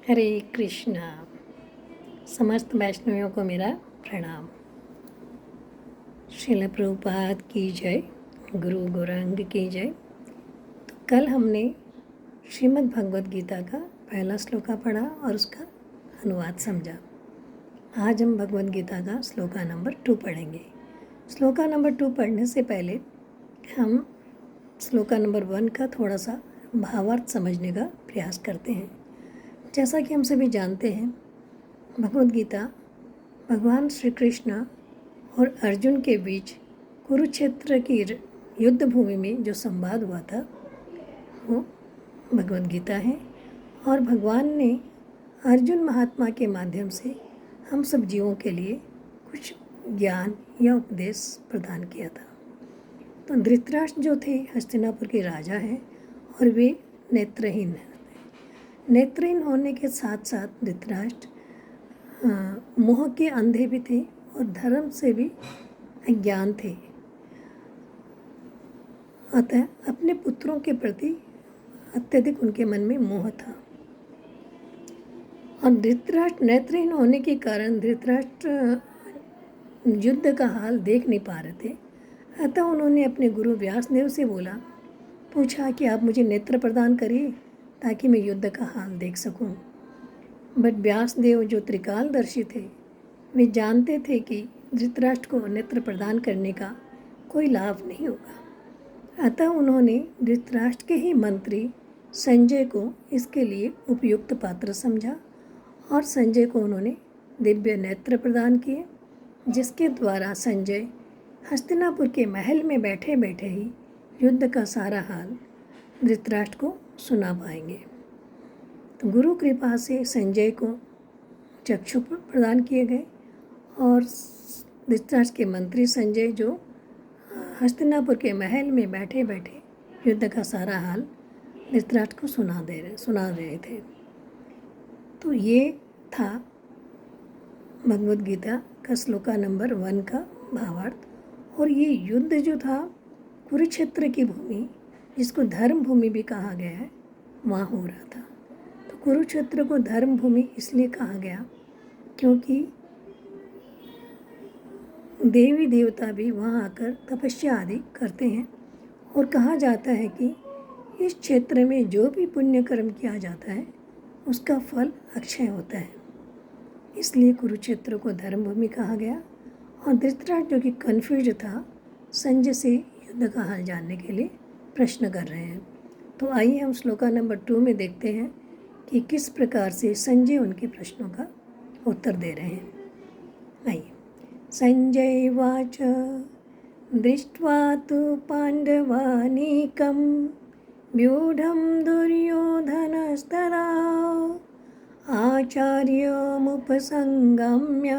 हरे कृष्णा। समस्त वैष्णवियों को मेरा प्रणाम। श्रील प्रभुपाद की जय, गुरु गौरांग की जय। तो कल हमने श्रीमद् भगवद गीता का पहला श्लोका पढ़ा और उसका अनुवाद समझा। आज हम भगवद गीता का श्लोका नंबर 2 पढ़ेंगे। श्लोका नंबर 2 पढ़ने से पहले हम श्लोका नंबर 1 का थोड़ा सा भावार्थ समझने का प्रयास करते हैं। जैसा कि हम सभी जानते हैं, भगवद गीता भगवान श्री कृष्ण और अर्जुन के बीच कुरुक्षेत्र की युद्ध भूमि में जो संवाद हुआ था वो भगवद गीता है। और भगवान ने अर्जुन महात्मा के माध्यम से हम सब जीवों के लिए कुछ ज्ञान या उपदेश प्रदान किया था। तो धृतराष्ट्र जो थे हस्तिनापुर के राजा हैं और वे नेत्रहीन हैं। नेत्रहीन होने के साथ साथ धृतराष्ट्र मोह के अंधे भी थे और धर्म से भी अज्ञान थे। अतः अपने पुत्रों के प्रति अत्यधिक उनके मन में मोह था। और धृतराष्ट्र नेत्रहीन होने के कारण धृतराष्ट्र युद्ध का हाल देख नहीं पा रहे थे। अतः उन्होंने अपने गुरु व्यासदेव से पूछा कि आप मुझे नेत्र प्रदान करिए ताकि मैं युद्ध का हाल देख सकूं। बट व्यासदेव जो त्रिकालदर्शी थे, वे जानते थे कि धृतराष्ट्र को नेत्र प्रदान करने का कोई लाभ नहीं होगा। अतः उन्होंने धृतराष्ट्र के ही मंत्री संजय को इसके लिए उपयुक्त पात्र समझा और संजय को उन्होंने दिव्य नेत्र प्रदान किए, जिसके द्वारा संजय हस्तिनापुर के महल में बैठे बैठे ही युद्ध का सारा हाल धृतराष्ट्र को सुना पाएंगे। तो गुरु कृपा से संजय को चक्षु प्रदान किए गए और धृतराष्ट्र के मंत्री संजय जो हस्तिनापुर के महल में बैठे बैठे युद्ध का सारा हाल धृतराष्ट्र को सुना रहे थे। तो ये था भगवद गीता का श्लोका नंबर 1 का भावार्थ। और ये युद्ध जो था कुरुक्षेत्र की भूमि, जिसको धर्म भूमि भी कहा गया है, वहाँ हो रहा था। तो कुरुक्षेत्र को धर्म भूमि इसलिए कहा गया क्योंकि देवी देवता भी वहाँ आकर तपस्या आदि करते हैं और कहा जाता है कि इस क्षेत्र में जो भी पुण्य कर्म किया जाता है उसका फल अक्षय होता है। इसलिए कुरुक्षेत्र को धर्म भूमि कहा गया। और धृतराष्ट्र जो कि कन्फ्यूज था, संजय से युद्ध का हाल जानने के लिए प्रश्न कर रहे हैं। तो आइए हम श्लोका नंबर 2 में देखते हैं कि किस प्रकार से संजय उनके प्रश्नों का उत्तर दे रहे हैं। आइए। संजय वाच दृष्ट्वा तु पांडवानीकं व्यूढ़ं दुर्योधनस्तदा आचार्यमुपसंगम्य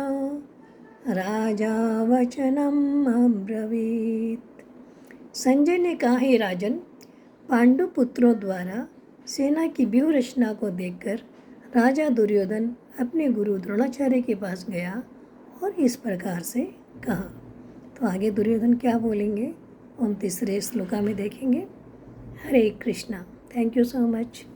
राजा वचनम् अब्रवीत्। संजय ने कहा, हे राजन, पांडु पुत्रों द्वारा सेना की व्यूह रचना को देखकर राजा दुर्योधन अपने गुरु द्रोणाचार्य के पास गया और इस प्रकार से कहा। तो आगे दुर्योधन क्या बोलेंगे हम तीसरे श्लोका में देखेंगे। Hare Krishna. Thank you so much.